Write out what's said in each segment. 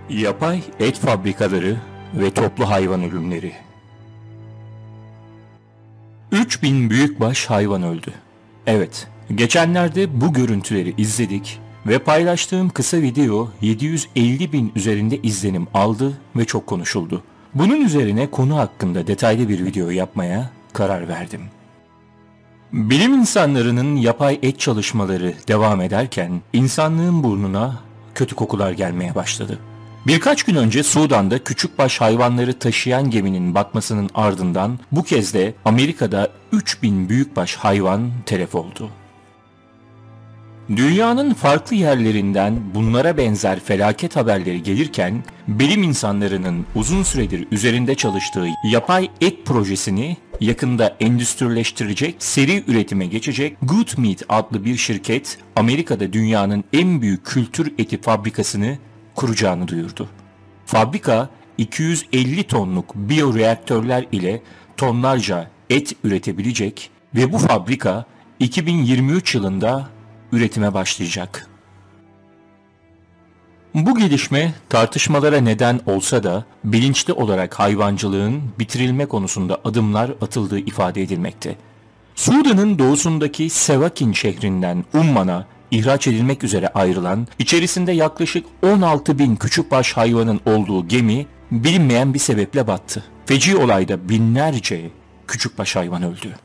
Yapay et fabrikaları ve toplu hayvan ölümleri. 3000 büyükbaş hayvan öldü. Evet, geçenlerde bu görüntüleri izledik ve paylaştığım kısa video 750 bin üzerinde izlenim aldı ve çok konuşuldu. Bunun üzerine konu hakkında detaylı bir video yapmaya karar verdim. Bilim insanlarının yapay et çalışmaları devam ederken insanlığın burnuna kötü kokular gelmeye başladı. Birkaç gün önce Sudan'da küçükbaş hayvanları taşıyan geminin batmasının ardından bu kez de Amerika'da 3000 büyükbaş hayvan telef oldu. Dünyanın farklı yerlerinden bunlara benzer felaket haberleri gelirken bilim insanlarının uzun süredir üzerinde çalıştığı yapay et projesini yakında endüstrileştirecek, seri üretime geçecek Good Meat adlı bir şirket Amerika'da dünyanın en büyük kültür eti fabrikasını kuracağını duyurdu. Fabrika 250 tonluk biyoreaktörler ile tonlarca et üretebilecek ve bu fabrika 2023 yılında üretime başlayacak. Bu gelişme tartışmalara neden olsa da bilinçli olarak hayvancılığın bitirilme konusunda adımlar atıldığı ifade edilmekte. Sudan'ın doğusundaki Sevakin şehrinden Umman'a ihraç edilmek üzere ayrılan, içerisinde yaklaşık 16 bin küçükbaş hayvanın olduğu gemi bilinmeyen bir sebeple battı. Feci olayda binlerce küçükbaş hayvan öldü.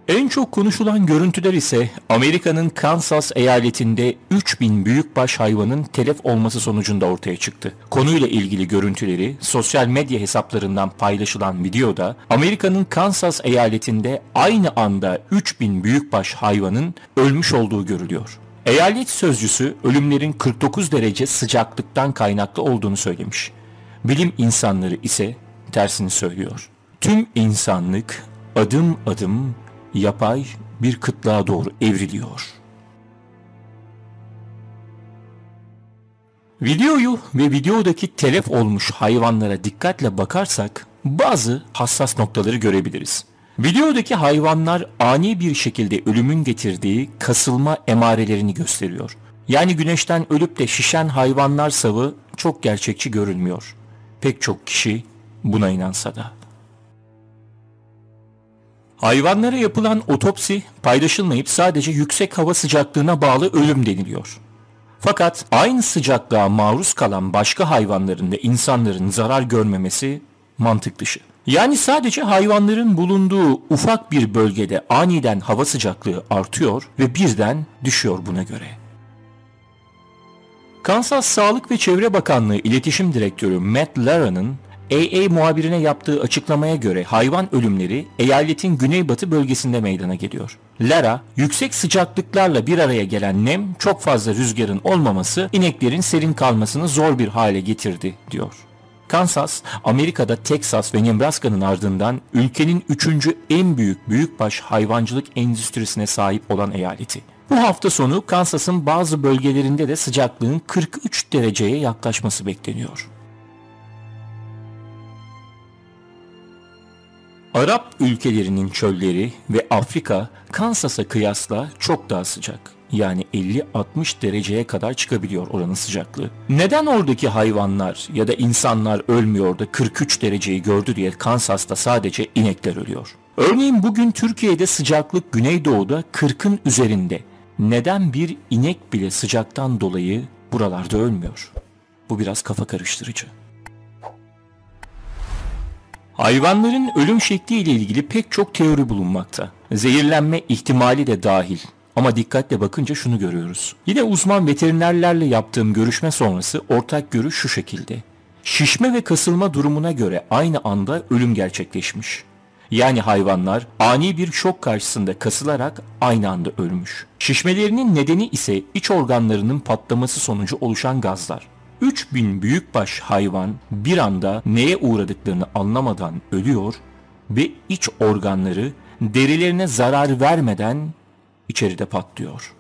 En çok konuşulan görüntüler ise Amerika'nın Kansas eyaletinde 3000 büyükbaş hayvanın telef olması sonucunda ortaya çıktı. Konuyla ilgili görüntüleri sosyal medya hesaplarından paylaşılan videoda Amerika'nın Kansas eyaletinde aynı anda 3000 büyükbaş hayvanın ölmüş olduğu görülüyor. Eyalet sözcüsü ölümlerin 49 derece sıcaklıktan kaynaklı olduğunu söylemiş. Bilim insanları ise tersini söylüyor. Tüm insanlık adım adım yapay bir kıtlığa doğru evriliyor. Videoyu ve videodaki telef olmuş hayvanlara dikkatle bakarsak bazı hassas noktaları görebiliriz. Videodaki hayvanlar ani bir şekilde ölümün getirdiği kasılma emarelerini gösteriyor. Yani güneşten ölüp de şişen hayvanlar savı çok gerçekçi görünmüyor. Pek çok kişi buna inansa da. Hayvanlara yapılan otopsi paylaşılmayıp sadece yüksek hava sıcaklığına bağlı ölüm deniliyor. Fakat aynı sıcaklığa maruz kalan başka hayvanların ve insanların zarar görmemesi mantık dışı. Yani sadece hayvanların bulunduğu ufak bir bölgede aniden hava sıcaklığı artıyor ve birden düşüyor buna göre. Kansas Sağlık ve Çevre Bakanlığı İletişim Direktörü Matt Lara'nın AA muhabirine yaptığı açıklamaya göre hayvan ölümleri eyaletin güneybatı bölgesinde meydana geliyor. Lara, yüksek sıcaklıklarla bir araya gelen nem, çok fazla rüzgarın olmaması ineklerin serin kalmasını zor bir hale getirdi, diyor. Kansas, Amerika'da Texas ve Nebraska'nın ardından ülkenin 3. en büyük büyükbaş hayvancılık endüstrisine sahip olan eyaleti. Bu hafta sonu Kansas'ın bazı bölgelerinde de sıcaklığın 43 dereceye yaklaşması bekleniyor. Arap ülkelerinin çölleri ve Afrika Kansas'a kıyasla çok daha sıcak. Yani 50-60 dereceye kadar çıkabiliyor oranın sıcaklığı. Neden oradaki hayvanlar ya da insanlar ölmüyor da 43 dereceyi gördü diye Kansas'ta sadece inekler ölüyor? Örneğin bugün Türkiye'de sıcaklık Güneydoğu'da 40'ın üzerinde. Neden bir inek bile sıcaktan dolayı buralarda ölmüyor? Bu biraz kafa karıştırıcı. Hayvanların ölüm şekliyle ilgili pek çok teori bulunmakta. Zehirlenme ihtimali de dahil. Ama dikkatle bakınca şunu görüyoruz. Yine uzman veterinerlerle yaptığım görüşme sonrası ortak görüş şu şekilde. Şişme ve kasılma durumuna göre aynı anda ölüm gerçekleşmiş. Yani hayvanlar ani bir şok karşısında kasılarak aynı anda ölmüş. Şişmelerinin nedeni ise iç organlarının patlaması sonucu oluşan gazlar. 3000 büyükbaş hayvan bir anda neye uğradıklarını anlamadan ölüyor ve iç organları derilerine zarar vermeden içeride patlıyor.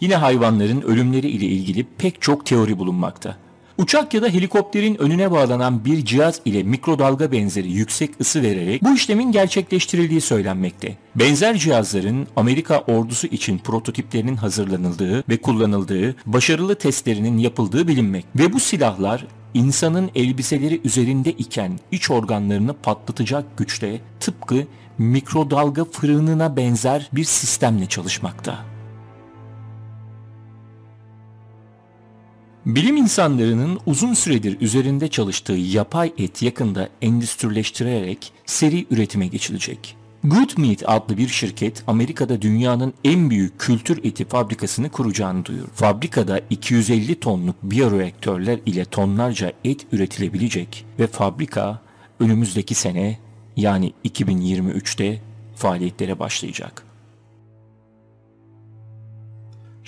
Yine hayvanların ölümleri ile ilgili pek çok teori bulunmakta. Uçak ya da helikopterin önüne bağlanan bir cihaz ile mikrodalga benzeri yüksek ısı vererek bu işlemin gerçekleştirildiği söylenmekte. Benzer cihazların Amerika ordusu için prototiplerinin hazırlanıldığı ve kullanıldığı, başarılı testlerinin yapıldığı bilinmek. Ve bu silahlar insanın elbiseleri üzerinde iken iç organlarını patlatacak güçte, tıpkı mikrodalga fırınına benzer bir sistemle çalışmakta. Bilim insanlarının uzun süredir üzerinde çalıştığı yapay et yakında endüstrileştirilerek seri üretime geçilecek. Good Meat adlı bir şirket Amerika'da dünyanın en büyük kültür eti fabrikasını kuracağını duyurdu. Fabrikada 250 tonluk biyoreaktörler ile tonlarca et üretilebilecek ve fabrika önümüzdeki sene yani 2023'te faaliyetlere başlayacak.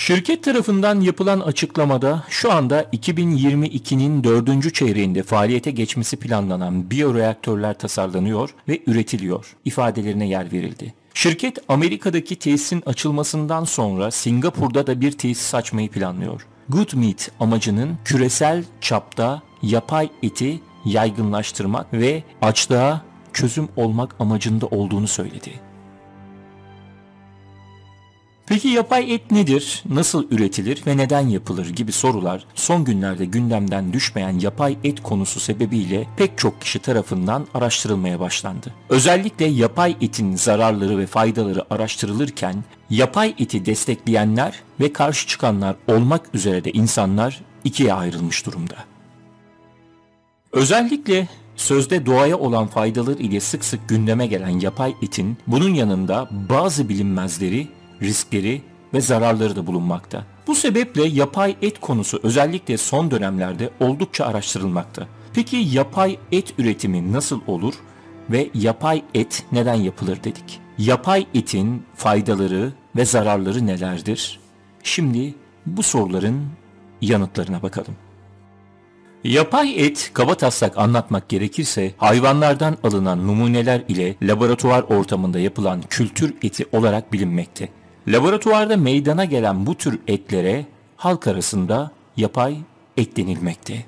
Şirket tarafından yapılan açıklamada şu anda 2022'nin 4. çeyreğinde faaliyete geçmesi planlanan biyoreaktörler tasarlanıyor ve üretiliyor ifadelerine yer verildi. Şirket Amerika'daki tesisin açılmasından sonra Singapur'da da bir tesis açmayı planlıyor. Good Meat amacının küresel çapta yapay eti yaygınlaştırmak ve açlığa çözüm olmak amacında olduğunu söyledi. Peki yapay et nedir, nasıl üretilir ve neden yapılır gibi sorular son günlerde gündemden düşmeyen yapay et konusu sebebiyle pek çok kişi tarafından araştırılmaya başlandı. Özellikle yapay etin zararları ve faydaları araştırılırken yapay eti destekleyenler ve karşı çıkanlar olmak üzere de insanlar ikiye ayrılmış durumda. Özellikle sözde doğaya olan faydaları ile sık sık gündeme gelen yapay etin bunun yanında bazı bilinmezleri, riskleri ve zararları da bulunmakta. Bu sebeple yapay et konusu özellikle son dönemlerde oldukça araştırılmakta. Peki yapay et üretimi nasıl olur ve yapay et neden yapılır dedik? Yapay etin faydaları ve zararları nelerdir? Şimdi bu soruların yanıtlarına bakalım. Yapay et, kabataslak anlatmak gerekirse hayvanlardan alınan numuneler ile laboratuvar ortamında yapılan kültür eti olarak bilinmekte. Laboratuvarda meydana gelen bu tür etlere halk arasında yapay et denilmekte.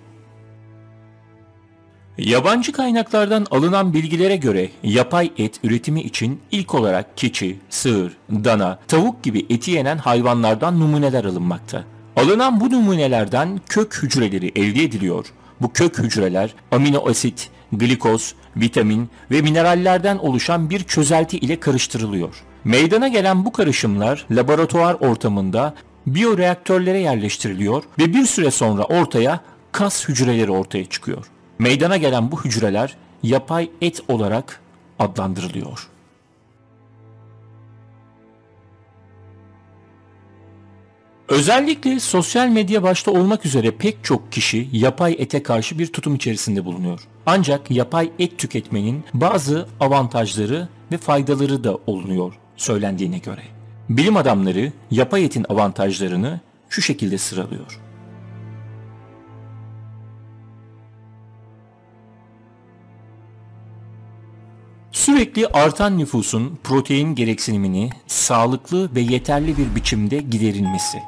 Yabancı kaynaklardan alınan bilgilere göre yapay et üretimi için ilk olarak keçi, sığır, dana, tavuk gibi eti yenen hayvanlardan numuneler alınmakta. Alınan bu numunelerden kök hücreleri elde ediliyor. Bu kök hücreler amino asit, glikoz, vitamin ve minerallerden oluşan bir çözelti ile karıştırılıyor. Meydana gelen bu karışımlar laboratuvar ortamında biyoreaktörlere yerleştiriliyor ve bir süre sonra ortaya kas hücreleri ortaya çıkıyor. Meydana gelen bu hücreler yapay et olarak adlandırılıyor. Özellikle sosyal medya başta olmak üzere pek çok kişi yapay ete karşı bir tutum içerisinde bulunuyor. Ancak yapay et tüketmenin bazı avantajları ve faydaları da olunuyor söylendiğine göre. Bilim adamları yapay etin avantajlarını şu şekilde sıralıyor. Sürekli artan nüfusun protein gereksinimini sağlıklı ve yeterli bir biçimde giderilmesi.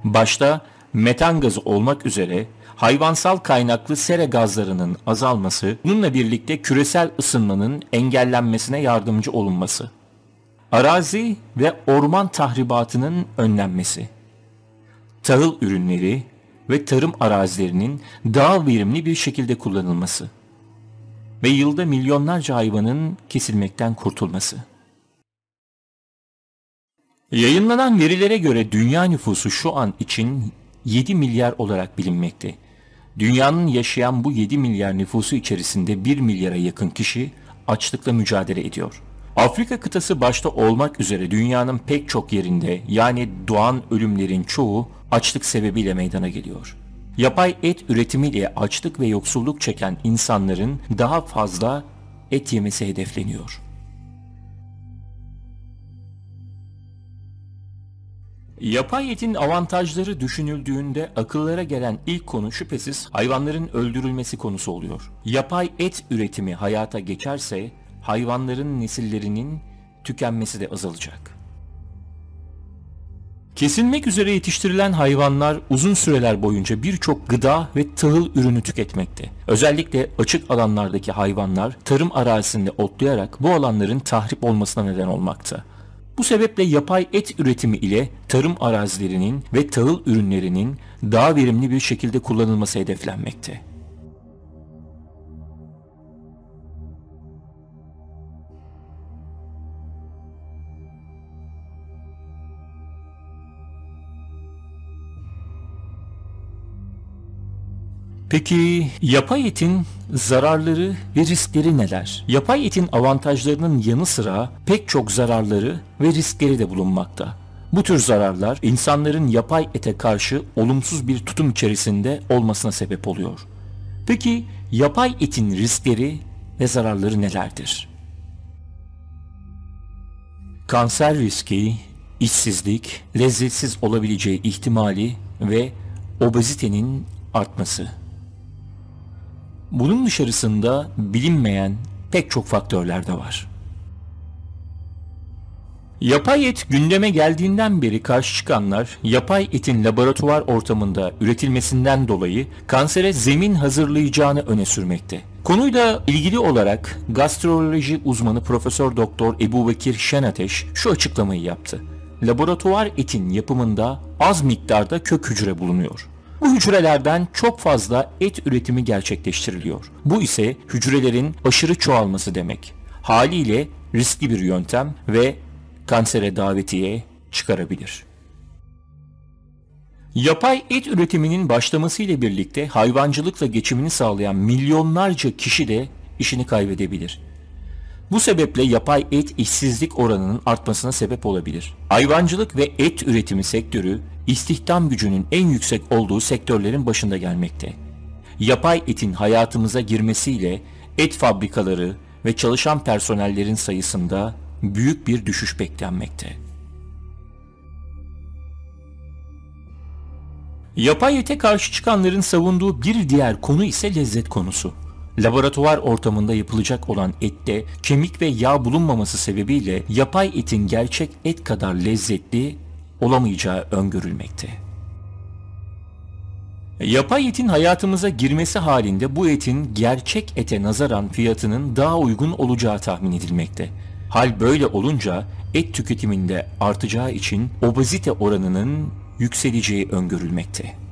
Başta metan gazı olmak üzere hayvansal kaynaklı sera gazlarının azalması, bununla birlikte küresel ısınmanın engellenmesine yardımcı olunması. Arazi ve orman tahribatının önlenmesi. Tahıl ürünleri ve tarım arazilerinin daha verimli bir şekilde kullanılması. Ve yılda milyonlarca hayvanın kesilmekten kurtulması. Yayınlanan verilere göre dünya nüfusu şu an için 7 milyar olarak bilinmekte. Dünyanın yaşayan bu 7 milyar nüfusu içerisinde 1 milyara yakın kişi açlıkla mücadele ediyor. Afrika kıtası başta olmak üzere dünyanın pek çok yerinde, yani doğan ölümlerin çoğu açlık sebebiyle meydana geliyor. Yapay et üretimiyle açlık ve yoksulluk çeken insanların daha fazla et yemesi hedefleniyor. Yapay etin avantajları düşünüldüğünde akıllara gelen ilk konu şüphesiz hayvanların öldürülmesi konusu oluyor. Yapay et üretimi hayata geçerse hayvanların nesillerinin tükenmesi de azalacak. Kesilmek üzere yetiştirilen hayvanlar uzun süreler boyunca birçok gıda ve tahıl ürünü tüketmekte. Özellikle açık alanlardaki hayvanlar tarım arazisinde otlayarak bu alanların tahrip olmasına neden olmakta. Bu sebeple yapay et üretimi ile tarım arazilerinin ve tahıl ürünlerinin daha verimli bir şekilde kullanılması hedeflenmekte. Peki yapay etin zararları ve riskleri neler? Yapay etin avantajlarının yanı sıra pek çok zararları ve riskleri de bulunmakta. Bu tür zararlar insanların yapay ete karşı olumsuz bir tutum içerisinde olmasına sebep oluyor. Peki yapay etin riskleri ve zararları nelerdir? Kanser riski, işsizlik, lezzetsiz olabileceği ihtimali ve obezitenin artması. Bunun dışarısında bilinmeyen pek çok faktörler de var. Yapay et gündeme geldiğinden beri karşı çıkanlar, yapay etin laboratuvar ortamında üretilmesinden dolayı kansere zemin hazırlayacağını öne sürmekte. Konuyla ilgili olarak gastroloji uzmanı Profesör Doktor Ebubekir Şenateş şu açıklamayı yaptı. Laboratuvar etin yapımında az miktarda kök hücre bulunuyor. Bu hücrelerden çok fazla et üretimi gerçekleştiriliyor. Bu ise hücrelerin aşırı çoğalması demek. Haliyle riskli bir yöntem ve kansere davetiye çıkarabilir. Yapay et üretiminin başlamasıyla birlikte hayvancılıkla geçimini sağlayan milyonlarca kişi de işini kaybedebilir. Bu sebeple yapay et işsizlik oranının artmasına sebep olabilir. Hayvancılık ve et üretimi sektörü istihdam gücünün en yüksek olduğu sektörlerin başında gelmekte. Yapay etin hayatımıza girmesiyle et fabrikaları ve çalışan personellerin sayısında büyük bir düşüş beklenmekte. Yapay ete karşı çıkanların savunduğu bir diğer konu ise lezzet konusu. Laboratuvar ortamında yapılacak olan ette kemik ve yağ bulunmaması sebebiyle yapay etin gerçek et kadar lezzetli olamayacağı öngörülmekte. Yapay etin hayatımıza girmesi halinde bu etin gerçek ete nazaran fiyatının daha uygun olacağı tahmin edilmekte. Hal böyle olunca et tüketiminde artacağı için obezite oranının yükseleceği öngörülmekte.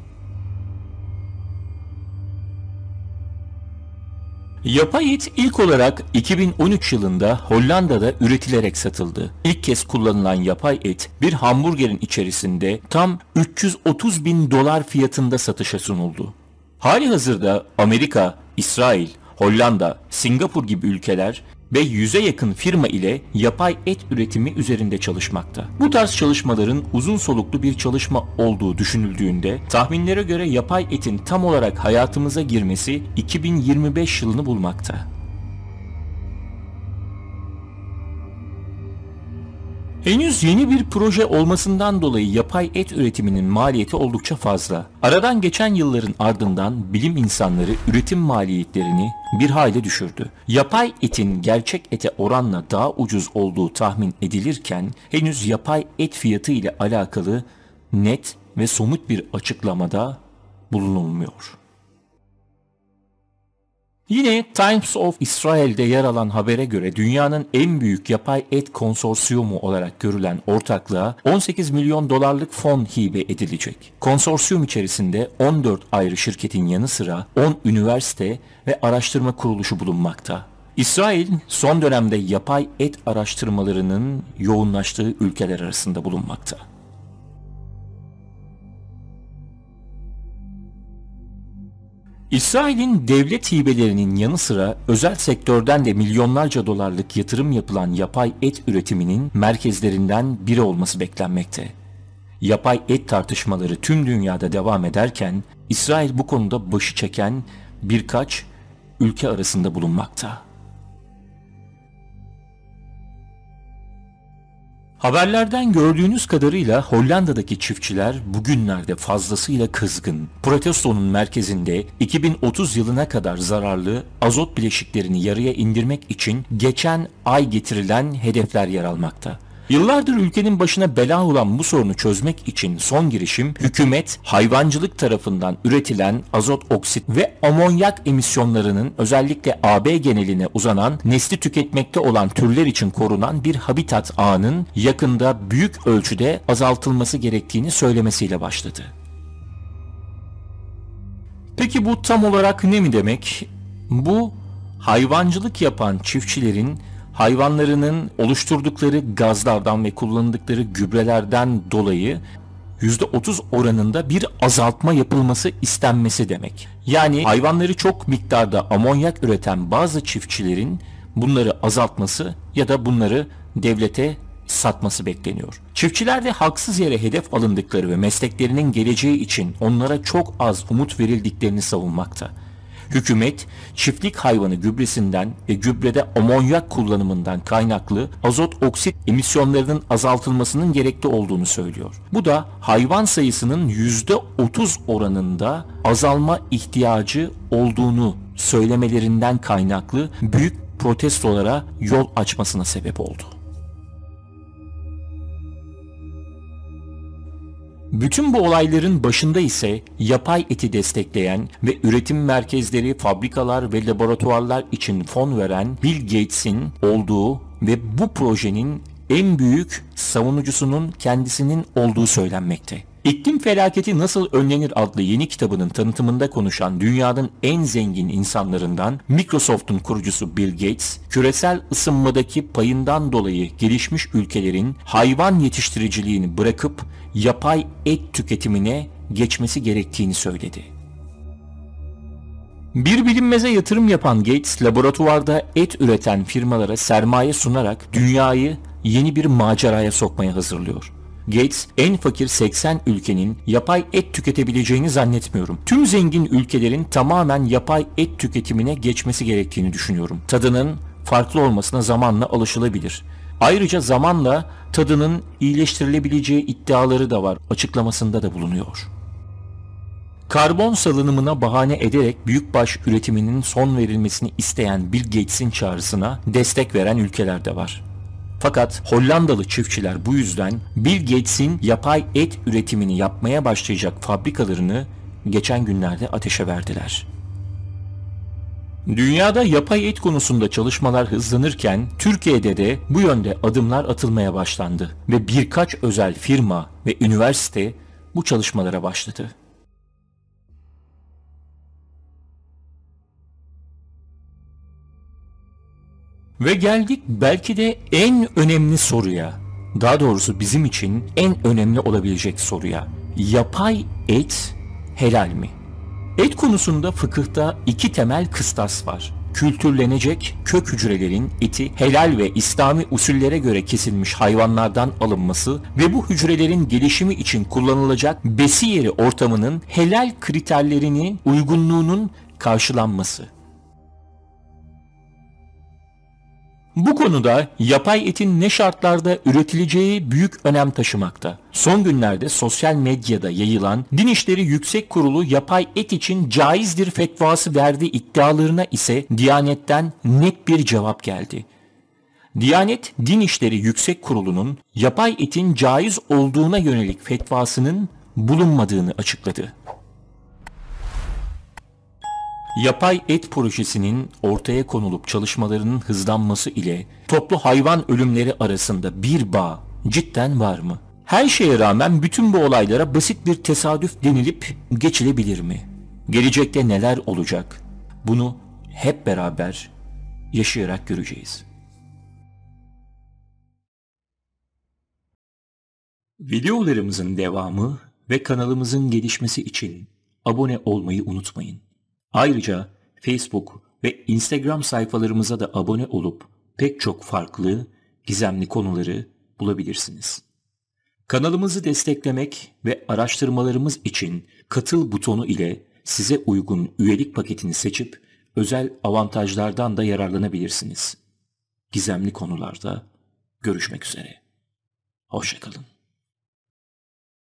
Yapay et ilk olarak 2013 yılında Hollanda'da üretilerek satıldı. İlk kez kullanılan yapay et bir hamburgerin içerisinde tam 330 bin dolar fiyatında satışa sunuldu. Halihazırda Amerika, İsrail, Hollanda, Singapur gibi ülkeler ve 100'e yakın firma ile yapay et üretimi üzerinde çalışmakta. Bu tarz çalışmaların uzun soluklu bir çalışma olduğu düşünüldüğünde tahminlere göre yapay etin tam olarak hayatımıza girmesi 2025 yılını bulmakta. Henüz yeni bir proje olmasından dolayı yapay et üretiminin maliyeti oldukça fazla. Aradan geçen yılların ardından bilim insanları üretim maliyetlerini bir hayli düşürdü. Yapay etin gerçek ete oranla daha ucuz olduğu tahmin edilirken henüz yapay et fiyatı ile alakalı net ve somut bir açıklamada bulunulmuyor. Yine Times of Israel'de yer alan habere göre dünyanın en büyük yapay et konsorsiyumu olarak görülen ortaklığa 18 milyon dolarlık fon hibe edilecek. Konsorsiyum içerisinde 14 ayrı şirketin yanı sıra 10 üniversite ve araştırma kuruluşu bulunmakta. İsrail son dönemde yapay et araştırmalarının yoğunlaştığı ülkeler arasında bulunmakta. İsrail'in devlet hibelerinin yanı sıra özel sektörden de milyonlarca dolarlık yatırım yapılan yapay et üretiminin merkezlerinden biri olması beklenmekte. Yapay et tartışmaları tüm dünyada devam ederken İsrail bu konuda başı çeken birkaç ülke arasında bulunmakta. Haberlerden gördüğünüz kadarıyla Hollanda'daki çiftçiler bugünlerde fazlasıyla kızgın. Protestonun merkezinde 2030 yılına kadar zararlı azot bileşiklerini yarıya indirmek için geçen ay getirilen hedefler yer almakta. Yıllardır ülkenin başına bela olan bu sorunu çözmek için son girişim, hükümet hayvancılık tarafından üretilen azot oksit ve amonyak emisyonlarının özellikle AB geneline uzanan, nesli tüketmekte olan türler için korunan bir habitat ağının yakında büyük ölçüde azaltılması gerektiğini söylemesiyle başladı. Peki bu tam olarak ne mi demek? Bu, hayvancılık yapan çiftçilerin hayvanlarının oluşturdukları gazlardan ve kullandıkları gübrelerden dolayı %30 oranında bir azaltma yapılması istenmesi demek. Yani hayvanları çok miktarda amonyak üreten bazı çiftçilerin bunları azaltması ya da bunları devlete satması bekleniyor. Çiftçiler de haksız yere hedef alındıkları ve mesleklerinin geleceği için onlara çok az umut verildiklerini savunmakta. Hükümet, çiftlik hayvanı gübresinden ve gübrede amonyak kullanımından kaynaklı azot oksit emisyonlarının azaltılmasının gerekli olduğunu söylüyor. Bu da hayvan sayısının %30 oranında azalma ihtiyacı olduğunu söylemelerinden kaynaklı büyük protestolara yol açmasına sebep oldu. Bütün bu olayların başında ise yapay eti destekleyen ve üretim merkezleri, fabrikalar ve laboratuvarlar için fon veren Bill Gates'in olduğu ve bu projenin en büyük savunucusunun kendisinin olduğu söylenmekte. İklim Felaketi Nasıl Önlenir adlı yeni kitabının tanıtımında konuşan dünyanın en zengin insanlarından Microsoft'un kurucusu Bill Gates, küresel ısınmadaki payından dolayı gelişmiş ülkelerin hayvan yetiştiriciliğini bırakıp yapay et tüketimine geçmesi gerektiğini söyledi. Bir bilinmeze yatırım yapan Gates, laboratuvarda et üreten firmalara sermaye sunarak dünyayı yeni bir maceraya sokmaya hazırlıyor. Gates, en fakir 80 ülkenin yapay et tüketebileceğini zannetmiyorum. Tüm zengin ülkelerin tamamen yapay et tüketimine geçmesi gerektiğini düşünüyorum. Tadının farklı olmasına zamanla alışılabilir. Ayrıca zamanla tadının iyileştirilebileceği iddiaları da var açıklamasında da bulunuyor. Karbon salınımına bahane ederek büyükbaş üretiminin son verilmesini isteyen Bill Gates'in çağrısına destek veren ülkeler de var. Fakat Hollandalı çiftçiler bu yüzden Bill Gates'in yapay et üretimini yapmaya başlayacak fabrikalarını geçen günlerde ateşe verdiler. Dünyada yapay et konusunda çalışmalar hızlanırken Türkiye'de de bu yönde adımlar atılmaya başlandı ve birkaç özel firma ve üniversite bu çalışmalara başladı. Ve geldik belki de en önemli soruya. Daha doğrusu bizim için en önemli olabilecek soruya. Yapay et helal mi? Et konusunda fıkıhta iki temel kıstas var. Kültürlenecek kök hücrelerin eti helal ve İslami usullere göre kesilmiş hayvanlardan alınması ve bu hücrelerin gelişimi için kullanılacak besi yeri ortamının helal kriterlerinin uygunluğunun karşılanması. Bu konuda yapay etin ne şartlarda üretileceği büyük önem taşımakta. Son günlerde sosyal medyada yayılan Din İşleri Yüksek Kurulu yapay et için caizdir fetvası verdiği iddialarına ise Diyanet'ten net bir cevap geldi. Diyanet, Din İşleri Yüksek Kurulu'nun yapay etin caiz olduğuna yönelik fetvasının bulunmadığını açıkladı. Yapay et projesinin ortaya konulup çalışmalarının hızlanması ile toplu hayvan ölümleri arasında bir bağ cidden var mı? Her şeye rağmen bütün bu olaylara basit bir tesadüf denilip geçilebilir mi? Gelecekte neler olacak? Bunu hep beraber yaşayarak göreceğiz. Videolarımızın devamı ve kanalımızın gelişmesi için abone olmayı unutmayın. Ayrıca Facebook ve Instagram sayfalarımıza da abone olup pek çok farklı, gizemli konuları bulabilirsiniz. Kanalımızı desteklemek ve araştırmalarımız için katıl butonu ile size uygun üyelik paketini seçip özel avantajlardan da yararlanabilirsiniz. Gizemli konularda görüşmek üzere. Hoşça kalın.